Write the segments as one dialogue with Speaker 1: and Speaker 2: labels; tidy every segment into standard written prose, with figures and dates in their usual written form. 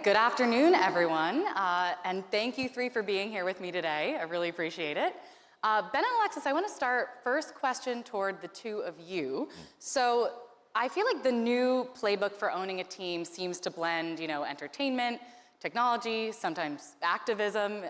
Speaker 1: good afternoon, everyone. And thank you three for being here with me today. I really appreciate it. Ben and Alexis, I want to start first question toward the two of you. So I feel like the new playbook for owning a team seems to blend, entertainment, technology, sometimes activism.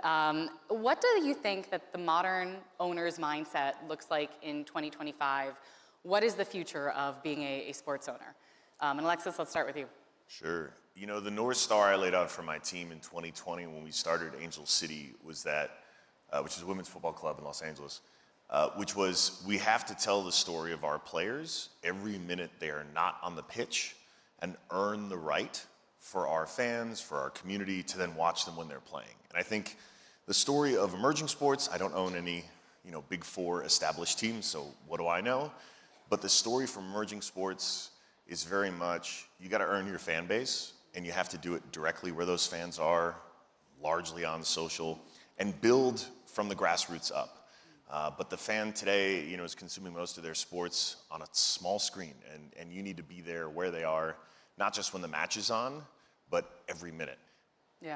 Speaker 1: What do you think that the modern owner's mindset looks like in 2025? What is the future of being a sports owner? And Alexis, let's start with you.
Speaker 2: Sure. The North Star I laid out for my team in 2020 when we started Angel City was that, which is a women's football club in Los Angeles, which was we have to tell the story of our players every minute they are not on the pitch and earn the right for our fans, for our community to then watch them when they're playing. And I think the story of emerging sports, I don't own any, big four established teams, so what do I know? But the story from emerging sports is very much, you got to earn your fan base, and you have to do it directly where those fans are, largely on social, and build from the grassroots up. But the fan today, is consuming most of their sports on a small screen, and you need to be there where they are, not just when the match is on, but every minute,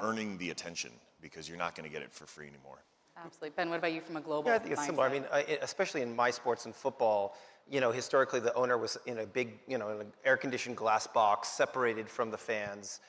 Speaker 2: earning the attention, because you're not going to get it for free anymore.
Speaker 1: Absolutely. Ben, what about you from a global
Speaker 3: I think it's
Speaker 1: mindset?
Speaker 3: similar. I mean, especially in my sports and football, historically the owner was in a big, in an air-conditioned glass box, separated from the fans.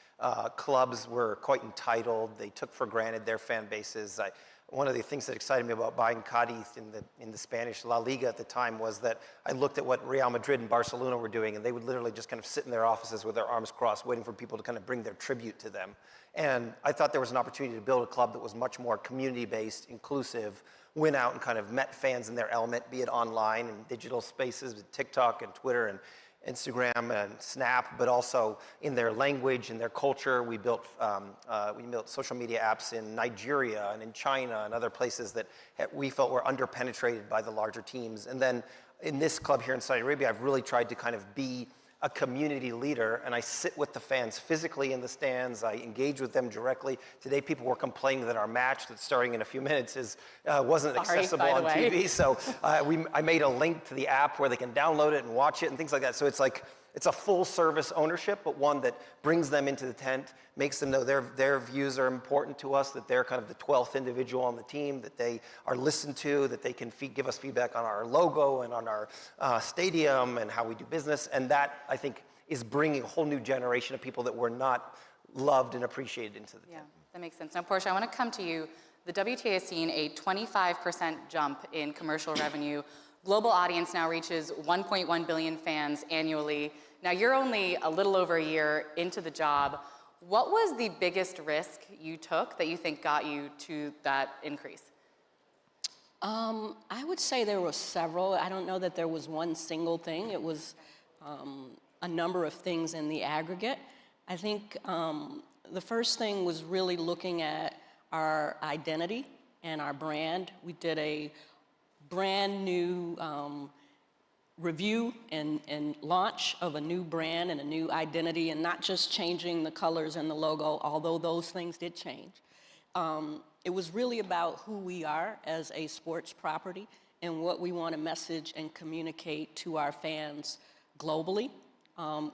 Speaker 3: Clubs were quite entitled. They took for granted their fan bases. One of the things that excited me about buying Cádiz in the Spanish La Liga at the time was that I looked at what Real Madrid and Barcelona were doing, and they would literally just kind of sit in their offices with their arms crossed, waiting for people to kind of bring their tribute to them. And I thought there was an opportunity to build a club that was much more community-based, inclusive, went out and kind of met fans in their element, be it online and digital spaces with TikTok and Twitter and Instagram and Snap, but also in their language and their culture. We built social media apps in Nigeria and in China and other places that we felt were underpenetrated by the larger teams. And then in this club here in Saudi Arabia, I've really tried to kind of be a community leader, and I sit with the fans physically in the stands. I engage with them directly. Today, people were complaining that our match that's starting in a few minutes wasn't accessible on TV. So I made a link to the app where they can download it and watch it and things like that. So it's a full service ownership, but one that brings them into the tent, makes them know their views are important to us, that they're kind of the 12th individual on the team, that they are listened to, that they can give us feedback on our logo and on our stadium and how we do business. And that, I think, is bringing a whole new generation of people that were not loved and appreciated into the tent.
Speaker 1: Yeah, that makes sense. Now, Portia, I want to come to you. The WTA has seen a 25% jump in commercial revenue. Global audience now reaches 1.1 billion fans annually. Now, you're only a little over a year into the job. What was the biggest risk you took that you think got you to that increase?
Speaker 4: I would say there were several. I don't know that there was one single thing. It was a number of things in the aggregate. I think the first thing was really looking at our identity and our brand. We did a brand new review and launch of a new brand and a new identity, and not just changing the colors and the logo, although those things did change. It was really about who we are as a sports property and what we want to message and communicate to our fans globally.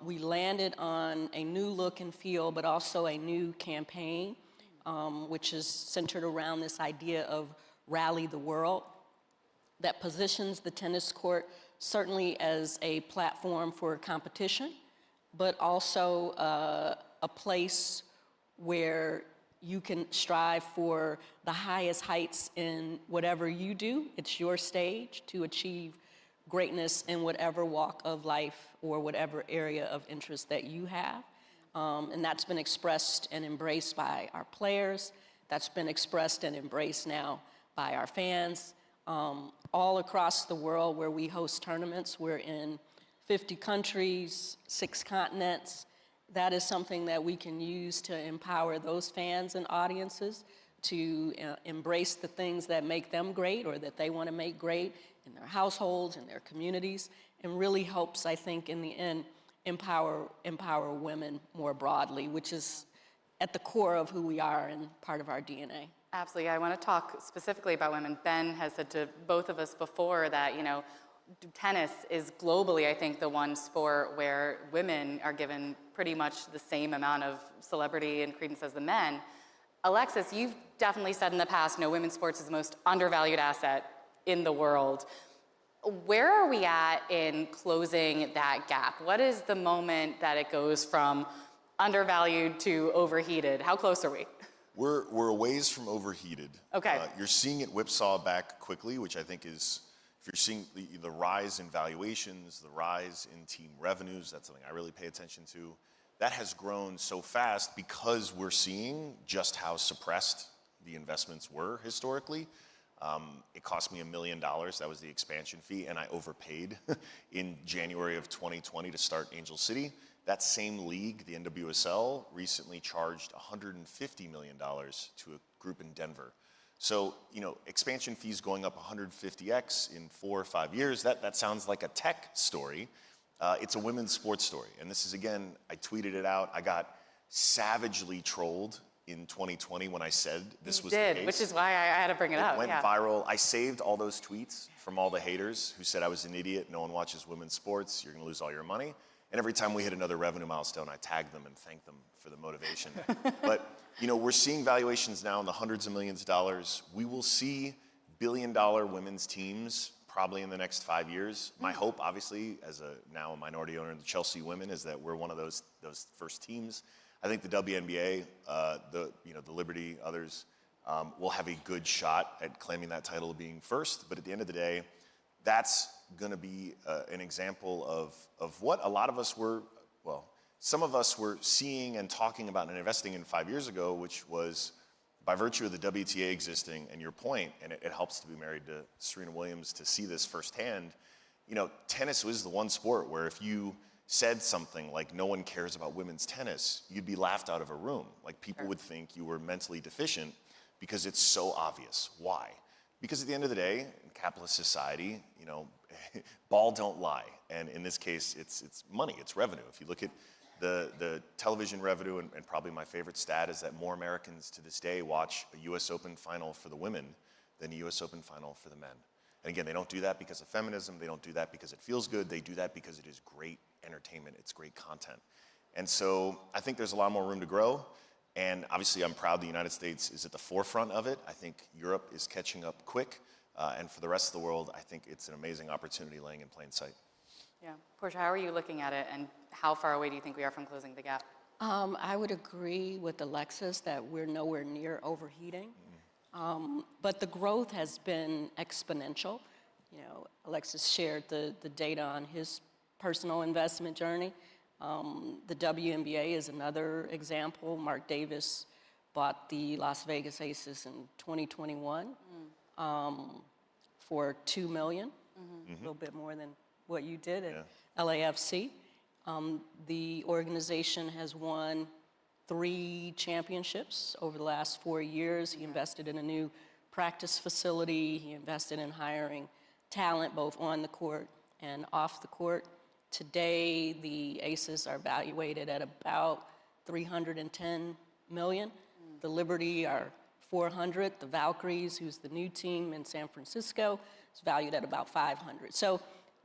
Speaker 4: We landed on a new look and feel, but also a new campaign, which is centered around this idea of rally the world, that positions the tennis court certainly as a platform for competition, but also a place where you can strive for the highest heights in whatever you do. It's your stage to achieve greatness in whatever walk of life or whatever area of interest that you have. And that's been expressed and embraced by our players. That's been expressed and embraced now by our fans. All across the world where we host tournaments, we're in 50 countries, 6 continents. That is something that we can use to empower those fans and audiences to embrace the things that make them great or that they want to make great in their households, in their communities, and really helps, I think, in the end, empower women more broadly, which is at the core of who we are and part of our DNA.
Speaker 1: Absolutely. I want to talk specifically about women. Ben has said to both of us before that, tennis is globally, I think, the one sport where women are given pretty much the same amount of celebrity and credence as the men. Alexis, you've definitely said in the past, women's sports is the most undervalued asset in the world. Where are we at in closing that gap? What is the moment that it goes from undervalued to overheated? How close are we?
Speaker 2: We're a ways from overheated.
Speaker 1: Okay.
Speaker 2: You're seeing it whipsaw back quickly, which I think is, if you're seeing the rise in valuations, the rise in team revenues, that's something I really pay attention to. That has grown so fast because we're seeing just how suppressed the investments were historically. It cost me $1 million, that was the expansion fee, and I overpaid in January of 2020 to start Angel City. That same league, the NWSL, recently charged $150 million to a group in Denver. So, expansion fees going up 150x in 4 or 5 years, that sounds like a tech story. It's a women's sports story. And this is, again, I tweeted it out. I got savagely trolled in 2020 when I said this was the case.
Speaker 1: Which is why I had to bring it up.
Speaker 2: It went viral. I saved all those tweets from all the haters who said I was an idiot, no one watches women's sports, you're gonna lose all your money. And every time we hit another revenue milestone, I tagged them and thanked them for the motivation. But we're seeing valuations now in the hundreds of millions of dollars. We will see billion-dollar women's teams probably in the next 5 years. My hope, obviously, as now a minority owner in the Chelsea women, is that we're one of those first teams. I think the WNBA, the Liberty, others, will have a good shot at claiming that title of being first. But at the end of the day, that's going to be an example of what a lot of us were, some of us were seeing and talking about and investing in 5 years ago, which was by virtue of the WTA existing, and your point, and it helps to be married to Serena Williams to see this firsthand. Tennis was the one sport where if you said something like no one cares about women's tennis, you'd be laughed out of a room. Like people would think you were mentally deficient because it's so obvious. Why? Because at the end of the day, in capitalist society, ball don't lie. And in this case, it's money, it's revenue. If you look at the television revenue, and probably my favorite stat is that more Americans to this day watch a US Open final for the women than a US Open final for the men. And again, they don't do that because of feminism, they don't do that because it feels good, they do that because it is great entertainment, it's great content. And so I think there's a lot more room to grow. And obviously, I'm proud the United States is at the forefront of it. I think Europe is catching up quick. And for the rest of the world, I think it's an amazing opportunity laying in plain sight.
Speaker 1: Yeah. Portia, how are you looking at it, and how far away do you think we are from closing the gap?
Speaker 4: I would agree with Alexis that we're nowhere near overheating. But the growth has been exponential. Alexis shared the data on his personal investment journey. The WNBA is another example. Mark Davis bought the Las Vegas Aces in 2021 for $2 million, a little bit more than what you did at LAFC. The organization has won 3 championships over the last 4 years. He invested in a new practice facility. He invested in hiring talent both on the court and off the court. Today, the Aces are valuated at about $310 million. The Liberty are $400. The Valkyries, who's the new team in San Francisco, is valued at about $500. So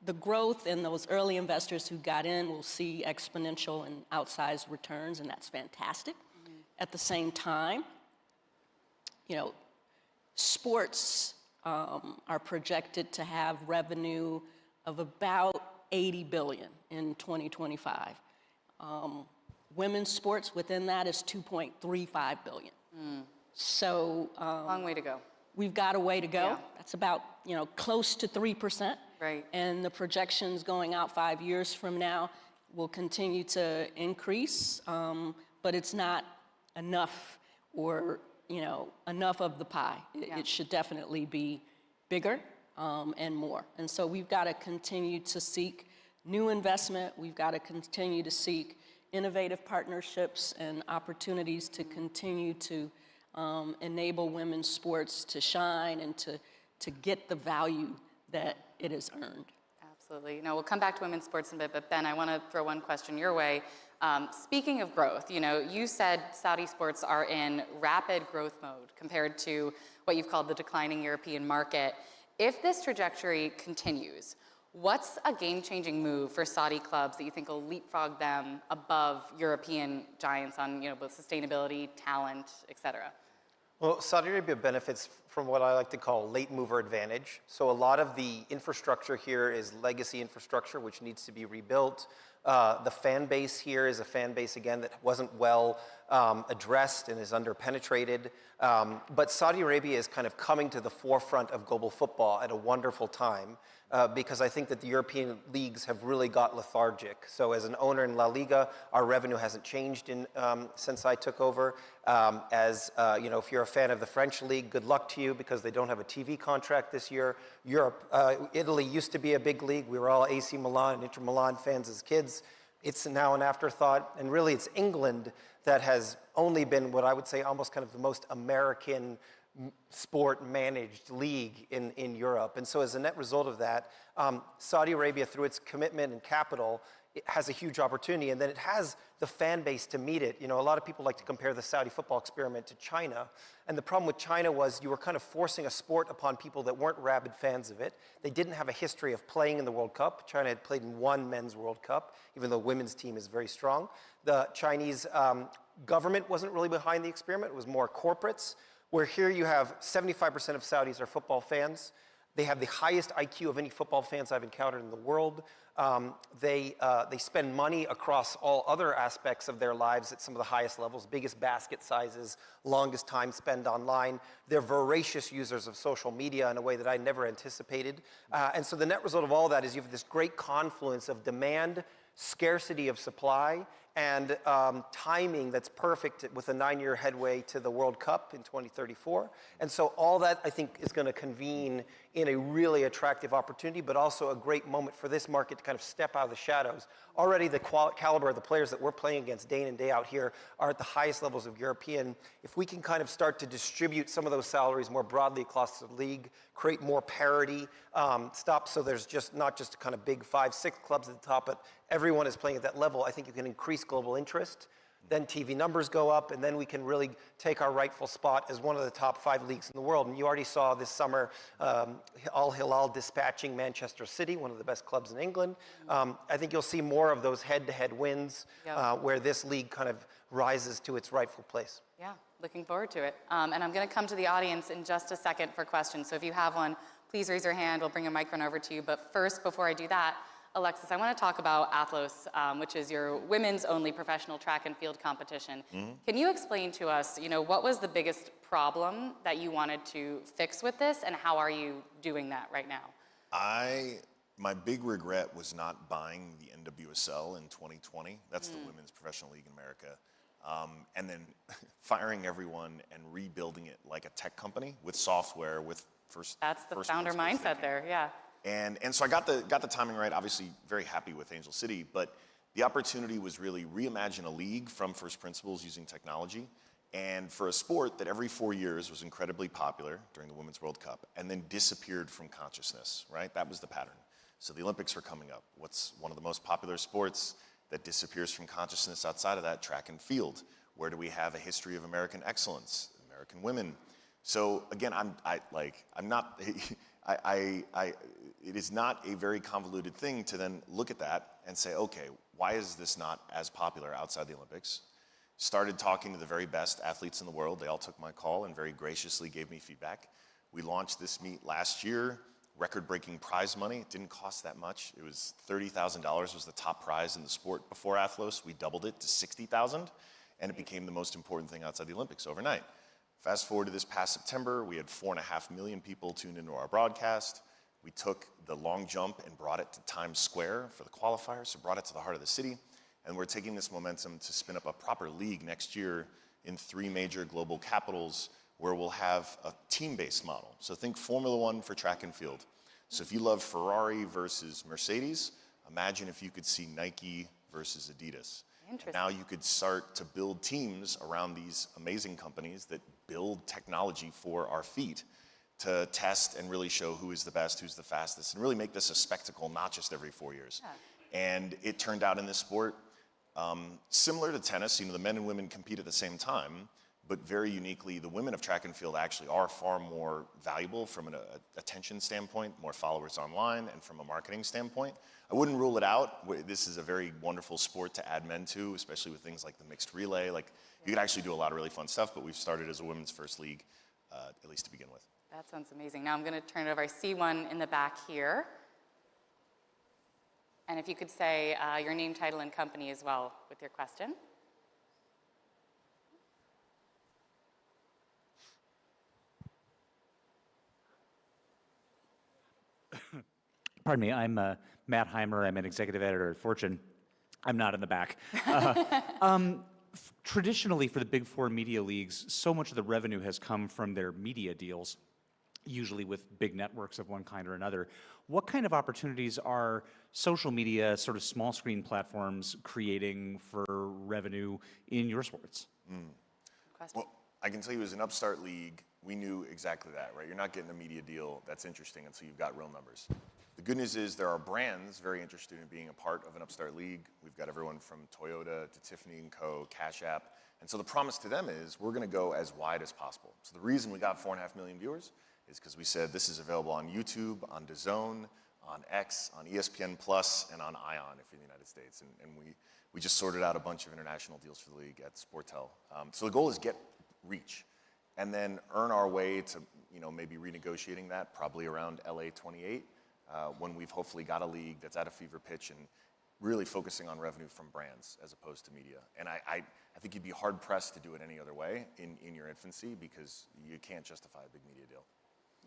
Speaker 4: the growth in those early investors who got in will see exponential and outsized returns, and that's fantastic. At the same time, sports are projected to have revenue of about $80 billion in 2025. Women's sports within that is $2.35 billion. So
Speaker 1: long way to go.
Speaker 4: We've got a way to go.
Speaker 1: Yeah.
Speaker 4: That's about close to 3%.
Speaker 1: Right.
Speaker 4: And the projections going out 5 years from now will continue to increase, but it's not enough, or enough of the pie. It should definitely be bigger and more. And so we've got to continue to seek new investment. We've got to continue to seek innovative partnerships and opportunities to continue to enable women's sports to shine and to get the value that it has earned.
Speaker 1: Absolutely. We'll come back to women's sports in a bit, but Ben, I want to throw one question your way. Speaking of growth, you said Saudi sports are in rapid growth mode compared to what you've called the declining European market. If this trajectory continues, What's a game-changing move for Saudi clubs that you think will leapfrog them above European giants on, both sustainability, talent, et cetera?
Speaker 3: Well, Saudi Arabia benefits from what I like to call late mover advantage. So a lot of the infrastructure here is legacy infrastructure, which needs to be rebuilt. The fan base here is a fan base, again, that wasn't well addressed and is underpenetrated. But Saudi Arabia is kind of coming to the forefront of global football at a wonderful time because I think that the European leagues have really got lethargic. So as an owner in La Liga, our revenue hasn't changed since I took over. If you're a fan of the French league, good luck to you because they don't have a TV contract this year. Italy used to be a big league. We were all AC Milan and Inter Milan fans as kids. It's now an afterthought. And really, it's England that has only been what I would say almost kind of the most American sport managed league in Europe. And so as a net result of that, Saudi Arabia, through its commitment and capital, it has a huge opportunity, and then it has the fan base to meet it. A lot of people like to compare the Saudi football experiment to China, and the problem with China was you were kind of forcing a sport upon people that weren't rabid fans of it. They didn't have a history of playing in the World Cup. China had played in one men's World Cup, even though the women's team is very strong. The Chinese government wasn't really behind the experiment. It was more corporates, where here you have 75% of Saudis are football fans. They have the highest IQ of any football fans I've encountered in the world. They spend money across all other aspects of their lives at some of the highest levels, biggest basket sizes, longest time spent online. They're voracious users of social media in a way that I never anticipated. And so the net result of all that is you have this great confluence of demand, scarcity of supply, and timing that's perfect with a 9-year headway to the World Cup in 2034. And so all that, I think, is going to convene in a really attractive opportunity, but also a great moment for this market to kind of step out of the shadows. Already the caliber of the players that we're playing against day in and day out here are at the highest levels of European. If we can kind of start to distribute some of those salaries more broadly across the league, create more parity, so there's not just kind of big 5, 6 clubs at the top, but everyone is playing at that level, I think you can increase global interest. Then TV numbers go up, and then we can really take our rightful spot as one of the top 5 leagues in the world. And you already saw this summer Al Hilal dispatching Manchester City, one of the best clubs in England. I think you'll see more of those head-to-head wins where this league kind of rises to its rightful place.
Speaker 1: Yeah, looking forward to it. And I'm going to come to the audience in just a second for questions. So if you have one, please raise your hand. We'll bring a microphone over to you. But first, before I do that, Alexis, I want to talk about ATHLOS, which is your women's only professional track and field competition. Can you explain to us, what was the biggest problem that you wanted to fix with this, and how are you doing that right now?
Speaker 2: My big regret was not buying the NWSL in 2020. That's the Women's Professional League in America. And then firing everyone and rebuilding it like a tech company with software, with first. That's the
Speaker 1: founder mindset there, yeah.
Speaker 2: And so I got the timing right. Obviously, very happy with Angel City, but the opportunity was really reimagine a league from first principles using technology, and for a sport that every 4 years was incredibly popular during the Women's World Cup, and then disappeared from consciousness. Right, that was the pattern. So the Olympics were coming up. What's one of the most popular sports that disappears from consciousness outside of that? Track and field. Where do we have a history of American excellence? American women. So again, it is not a very convoluted thing to then look at that and say, okay, why is this not as popular outside the Olympics? Started talking to the very best athletes in the world. They all took my call and very graciously gave me feedback. We launched this meet last year, record-breaking prize money. It didn't cost that much. It was $30,000 was the top prize in the sport before ATHLOS. We doubled it to $60,000, and it became the most important thing outside the Olympics overnight. Fast forward to this past September, we had 4.5 million people tuned into our broadcast. We took the long jump and brought it to Times Square for the qualifiers, so brought it to the heart of the city. And we're taking this momentum to spin up a proper league next year in 3 major global capitals where we'll have a team-based model. So think Formula One for track and field. So if you love Ferrari versus Mercedes, imagine if you could see Nike versus Adidas. Now you could start to build teams around these amazing companies that build technology for our feet to test and really show who is the best, who's the fastest, and really make this a spectacle, not just every 4 years. Yeah. And it turned out in this sport, similar to tennis, the men and women compete at the same time, but very uniquely, the women of track and field actually are far more valuable from an attention standpoint, more followers online, and from a marketing standpoint. I wouldn't rule it out. This is a very wonderful sport to add men to, especially with things like the mixed relay. Like, you could actually do a lot of really fun stuff, but we've started as a women's first league, at least to begin with.
Speaker 1: That sounds amazing. Now I'm going to turn it over. I see one in the back here. And if you could say your name, title, and company as well with your question.
Speaker 5: Pardon me, I'm Matt Heimer. I'm an executive editor at Fortune. I'm not in the back. Traditionally, for the Big Four media leagues, so much of the revenue has come from their media deals, usually with big networks of one kind or another. What kind of opportunities are social media, sort of small screen platforms, creating for revenue in your sports?
Speaker 1: Question.
Speaker 2: Well, I can tell you as an upstart league, we knew exactly that, right? You're not getting a media deal that's interesting until you've got real numbers. The good news is there are brands very interested in being a part of an upstart league. We've got everyone from Toyota to Tiffany & Co., Cash App. And so the promise to them is we're going to go as wide as possible. So the reason we got 4.5 million viewers is because we said this is available on YouTube, on DAZN, on X, on ESPN Plus, and on ION if you're in the United States. And we just sorted out a bunch of international deals for the league at Sportel. So the goal is get reach and then earn our way to maybe renegotiating that probably around LA 28 when we've hopefully got a league that's at a fever pitch and really focusing on revenue from brands as opposed to media. And I think you'd be hard pressed to do it any other way in your infancy because you can't justify a big media deal.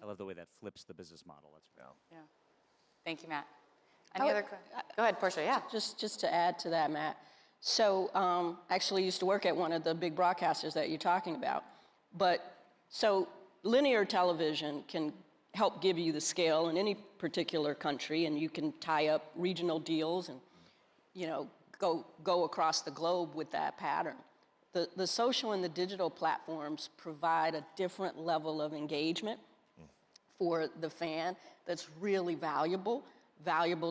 Speaker 5: I love the way that flips the business model. That's right.
Speaker 1: Yeah. Thank you, Matt. Any other questions? Go ahead, Portia, yeah.
Speaker 4: Just to add to that, Matt. So I actually used to work at one of the big broadcasters that you're talking about. So linear television can help give you the scale in any particular country, and you can tie up regional deals and go across the globe with that pattern. The social and the digital platforms provide a different level of engagement for the fan that's really valuable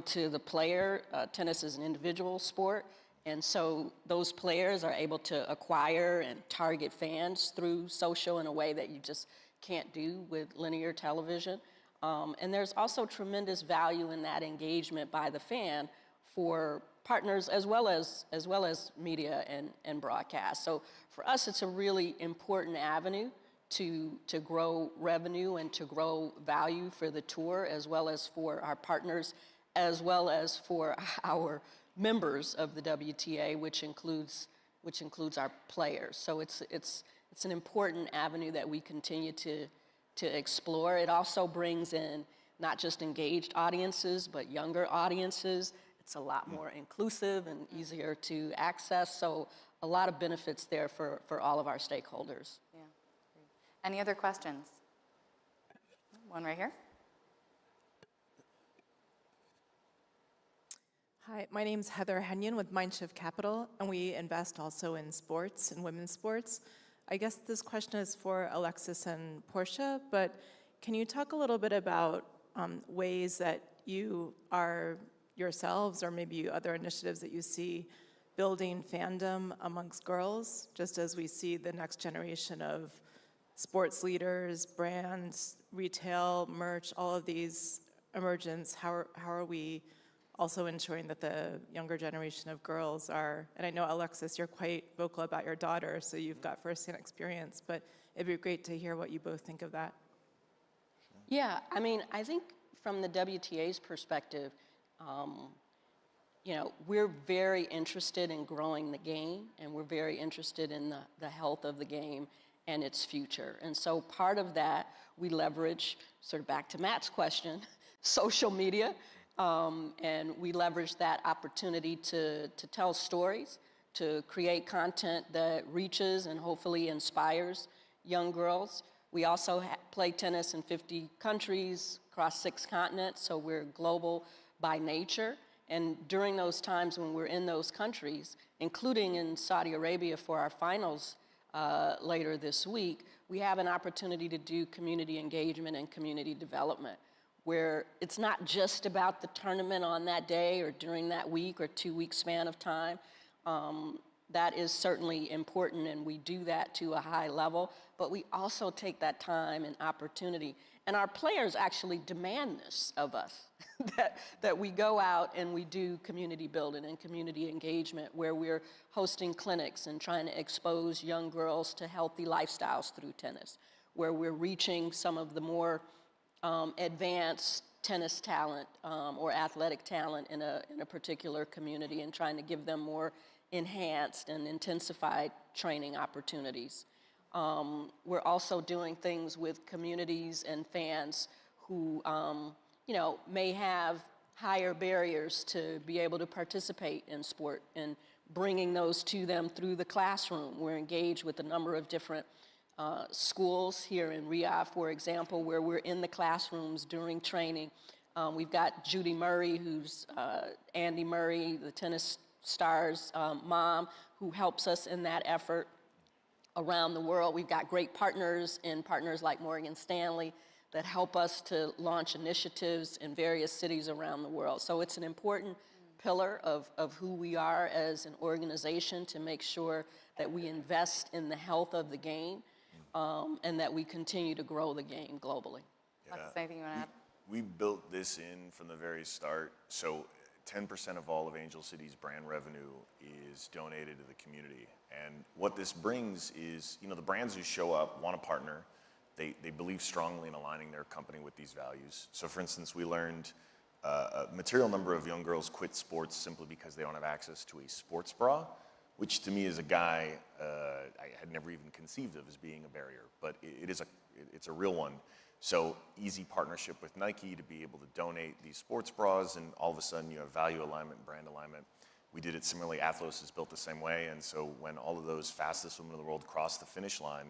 Speaker 4: to the player. Tennis is an individual sport, and so those players are able to acquire and target fans through social in a way that you just can't do with linear television. And there's also tremendous value in that engagement by the fan for partners as well as media and broadcast. So for us, it's a really important avenue to grow revenue and to grow value for the tour, as well as for our partners, as well as for our members of the WTA, which includes our players. So it's an important avenue that we continue to explore. It also brings in not just engaged audiences, but younger audiences. It's a lot more inclusive and easier to access. So a lot of benefits there for all of our stakeholders.
Speaker 1: Yeah. Any other questions? One right here.
Speaker 6: Hi, my name's Heather Ohanian with Mindshift Capital, and we invest also in sports and women's sports. I guess this question is for Alexis and Portia, but can you talk a little bit about ways that you are yourselves, or maybe other initiatives that you see, building fandom amongst girls, just as we see the next generation of sports leaders, brands, retail, merch, all of these emergence? How are we also ensuring that the younger generation of girls are, and I know, Alexis, you're quite vocal about your daughter, so you've got firsthand experience, but it'd be great to hear what you both think of that.
Speaker 4: Yeah, I mean, I think from the WTA's perspective, we're very interested in growing the game, and we're very interested in the health of the game and its future. And so part of that, we leverage, sort of back to Matt's question, social media, and we leverage that opportunity to tell stories, to create content that reaches and hopefully inspires young girls. We also play tennis in 50 countries across 6 continents, so we're global by nature. And during those times when we're in those countries, including in Saudi Arabia for our finals later this week, we have an opportunity to do community engagement and community development, where it's not just about the tournament on that day or during that week or 2-week span of time. that is certainly important, and we do that to a high level, but we also take that time and opportunity. And our players actually demand this of us, that we go out and we do community building and community engagement, where we're hosting clinics and trying to expose young girls to healthy lifestyles through tennis, where we're reaching some of the more advanced tennis talent or athletic talent in a particular community, and trying to give them more enhanced and intensified training opportunities. We're also doing things with communities and fans who may have higher barriers to be able to participate in sport, and bringing those to them through the classroom. We're engaged with a number of different schools here in Riyadh, for example, where we're in the classrooms during training. We've got Judy Murray, who's Andy Murray, the tennis star's mom, who helps us in that effort around the world. We've got great partners like Morgan Stanley that help us to launch initiatives in various cities around the world. So it's an important pillar of who we are as an organization, to make sure that we invest in the health of the game, and that we continue to grow the game globally.
Speaker 1: Alexis, anything you want to add?
Speaker 2: We built this in from the very start. So 10% of all of Angel City's brand revenue is donated to the community. And what this brings is, the brands who show up want to partner. They believe strongly in aligning their company with these values. So for instance, we learned a material number of young girls quit sports simply because they don't have access to a sports bra, which to me as a guy, I had never even conceived of as being a barrier, but it's a real one. So easy partnership with Nike to be able to donate these sports bras, and all of a sudden you have value alignment, brand alignment. We did it similarly. ATHLOS is built the same way, and so when all of those fastest women in the world crossed the finish line,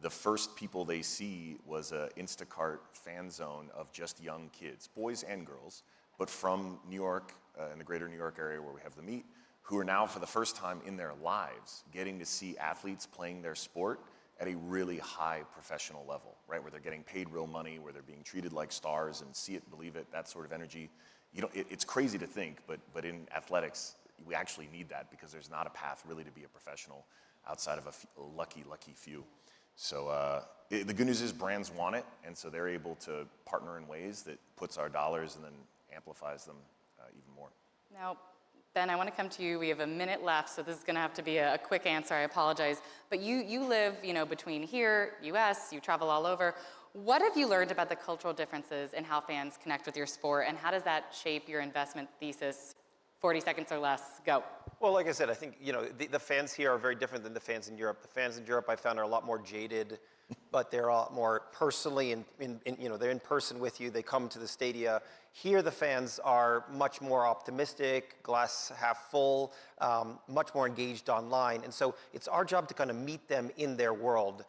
Speaker 2: the first people they see was a Instacart fan zone of just young kids, boys and girls, but from New York, in the greater New York area where we have the meet, who are now for the first time in their lives getting to see athletes playing their sport at a really high professional level, right? Where they're getting paid real money, where they're being treated like stars, and see it, believe it, that sort of energy. It's crazy to think, but in athletics, we actually need that, because there's not a path really to be a professional outside of a lucky few. So the good news is brands want it, and so they're able to partner in ways that puts our dollars and then amplifies them even more.
Speaker 1: Now, Ben, I want to come to you. We have a minute left, so this is going to have to be a quick answer. I apologize. But you live, between here, US, you travel all over. What have you learned about the cultural differences in how fans connect with your sport, and how does that shape your investment thesis? 40 seconds or less, go.
Speaker 3: Well, like I said, I think, the fans here are very different than the fans in Europe. The fans in Europe, I found, are a lot more jaded, but they're a lot more personally, they're in person with you. They come to the stadia. Here, the fans are much more optimistic, glass half full, much more engaged online. And so it's our job to kind of meet them in their world.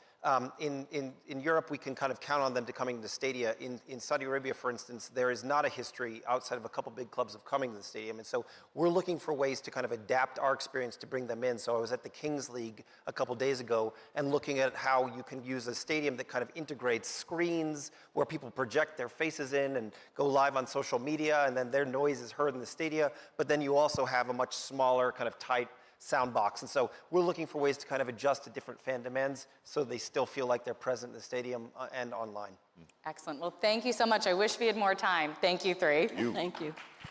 Speaker 3: In Europe, we can kind of count on them to coming to the stadia. In Saudi Arabia, for instance, there is not a history outside of a couple big clubs of coming to the stadium. And so we're looking for ways to kind of adapt our experience to bring them in. So I was at the Kings League a couple days ago and looking at how you can use a stadium that kind of integrates screens where people project their faces in and go live on social media, and then their noise is heard in the stadia. But then you also have a much smaller, kind of tight sound box. And so we're looking for ways to kind of adjust to different fan demands so they still feel like they're present in the stadium and online.
Speaker 1: Excellent. Well, thank you so much. I wish we had more time. Thank you three.
Speaker 4: Thank you.